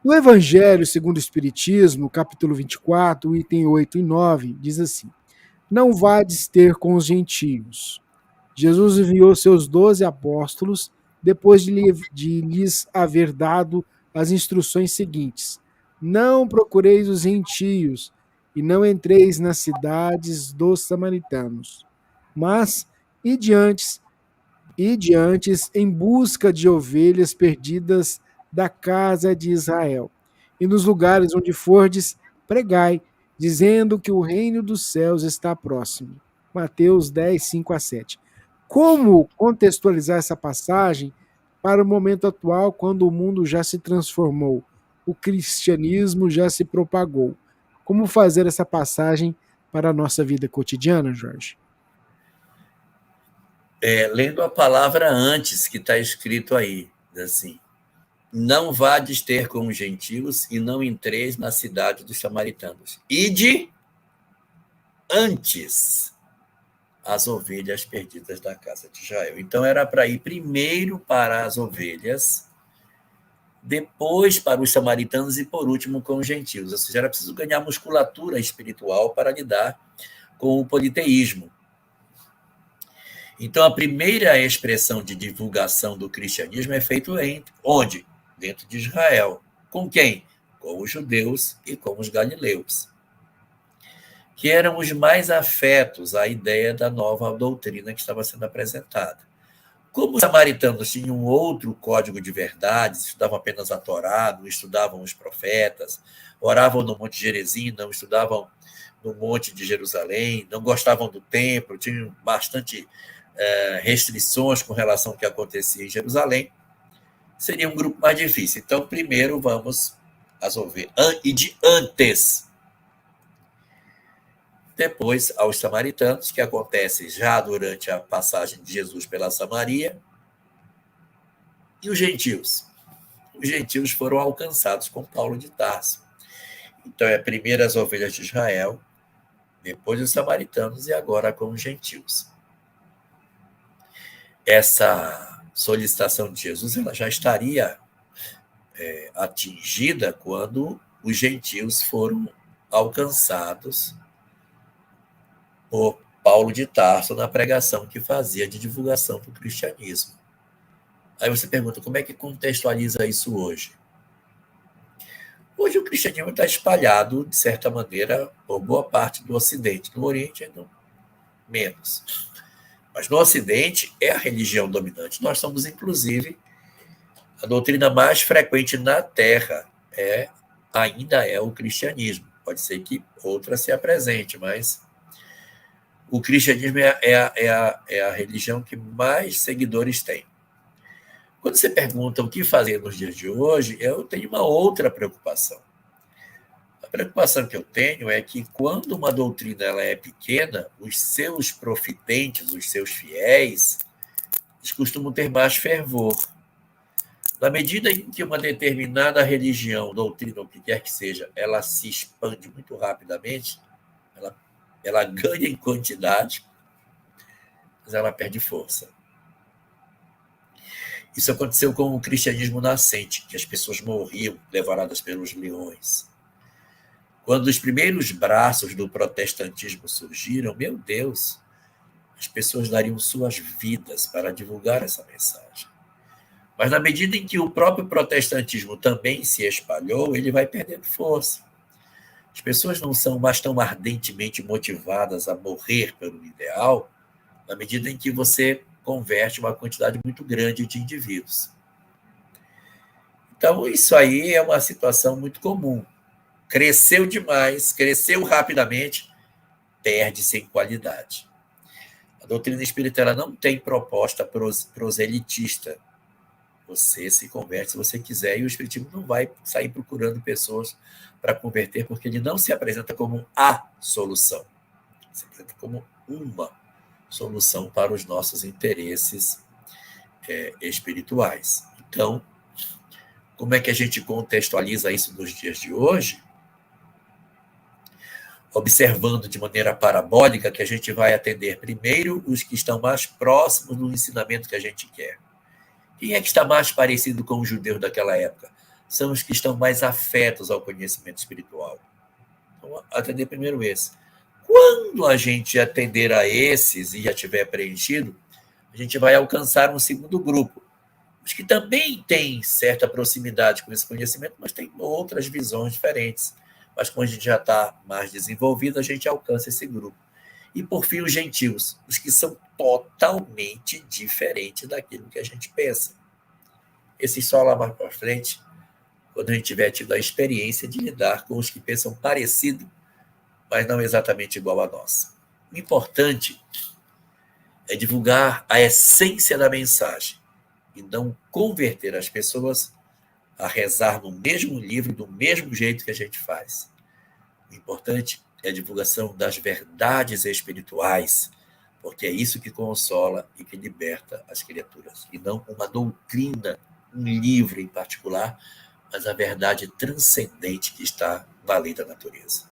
No Evangelho segundo o Espiritismo, capítulo 24, item 8 e 9, diz assim: Não vades ter com os gentios. Jesus enviou seus 12 apóstolos depois de lhes haver dado as instruções seguintes: Não procureis os gentios e não entreis nas cidades dos samaritanos, mas ide antes em busca de ovelhas perdidas da casa de Israel. E nos lugares onde fordes, pregai, dizendo que o reino dos céus está próximo. Mateus 10, 5 a 7. Como contextualizar essa passagem para o momento atual, quando o mundo já se transformou, o cristianismo já se propagou? Como fazer essa passagem para a nossa vida cotidiana, Jorge? Lendo a palavra antes que está escrito aí, assim, não vades ter com os gentios e não entreis na cidade dos samaritanos. Ide antes as ovelhas perdidas da casa de Israel. Então era para ir primeiro para as ovelhas, depois para os samaritanos e por último com os gentios. Ou seja, era preciso ganhar musculatura espiritual para lidar com o politeísmo. Então, a primeira expressão de divulgação do cristianismo é feita onde? Dentro de Israel. Com quem? Com os judeus e com os galileus, que eram os mais afetos à ideia da nova doutrina que estava sendo apresentada. Como os samaritanos tinham outro código de verdades, estudavam apenas a Torá, não estudavam os profetas, oravam no Monte Gerizim, não estudavam no Monte de Jerusalém, não gostavam do templo, tinham bastante restrições com relação ao que acontecia em Jerusalém, seria um grupo mais difícil. Então, primeiro vamos resolver. E de antes, depois aos samaritanos, que acontece já durante a passagem de Jesus pela Samaria, e os gentios. Os gentios foram alcançados com Paulo de Tarso. Então, é primeiro as ovelhas de Israel, depois os samaritanos e agora com os gentios. Essa solicitação de Jesus ela já estaria atingida quando os gentios foram alcançados por Paulo de Tarso na pregação que fazia de divulgação do cristianismo. Aí você pergunta, como é que contextualiza isso hoje? Hoje o cristianismo está espalhado, de certa maneira, por boa parte do Ocidente. No Oriente, não, menos. Mas no Ocidente é a religião dominante. Nós somos, inclusive, a doutrina mais frequente na Terra ainda é o cristianismo. Pode ser que outra se apresente, mas o cristianismo é a religião que mais seguidores tem. Quando você pergunta o que fazer nos dias de hoje, eu tenho uma outra preocupação. A preocupação que eu tenho é que quando uma doutrina ela é pequena, os seus profitentes, os seus fiéis, eles costumam ter mais fervor. Na medida em que uma determinada religião, doutrina, o que quer que seja, ela se expande muito rapidamente, ela ganha em quantidade, mas ela perde força. Isso aconteceu com o cristianismo nascente, que as pessoas morriam levadas pelos leões. Quando os primeiros braços do protestantismo surgiram, meu Deus, as pessoas dariam suas vidas para divulgar essa mensagem. Mas na medida em que o próprio protestantismo também se espalhou, ele vai perdendo força. As pessoas não são mais tão ardentemente motivadas a morrer pelo ideal, na medida em que você converte uma quantidade muito grande de indivíduos. Então, isso aí é uma situação muito comum. Cresceu demais, cresceu rapidamente, perde-se em qualidade. A doutrina espírita ela não tem proposta proselitista. Você se converte se você quiser, e o espiritismo não vai sair procurando pessoas para converter, porque ele não se apresenta como a solução. Se apresenta como uma solução para os nossos interesses espirituais. Então, como é que a gente contextualiza isso nos dias de hoje? Observando de maneira parabólica que a gente vai atender primeiro os que estão mais próximos do ensinamento que a gente quer. Quem é que está mais parecido com os judeus daquela época? são os que estão mais afetos ao conhecimento espiritual. Então, atender primeiro esse. Quando a gente atender a esses e já tiver preenchido, a gente vai alcançar um segundo grupo, os que também têm certa proximidade com esse conhecimento, mas têm outras visões diferentes. Mas quando a gente já está mais desenvolvido, a gente alcança esse grupo. E, por fim, os gentios, os que são totalmente diferentes daquilo que a gente pensa. Esses só lá mais para frente, quando a gente tiver tido a experiência de lidar com os que pensam parecido, mas não exatamente igual a nós. O importante é divulgar a essência da mensagem e não converter as pessoas a rezar no mesmo livro, do mesmo jeito que a gente faz. O importante é a divulgação das verdades espirituais, porque é isso que consola e que liberta as criaturas, e não uma doutrina, um livro em particular, mas a verdade transcendente que está na lei da natureza.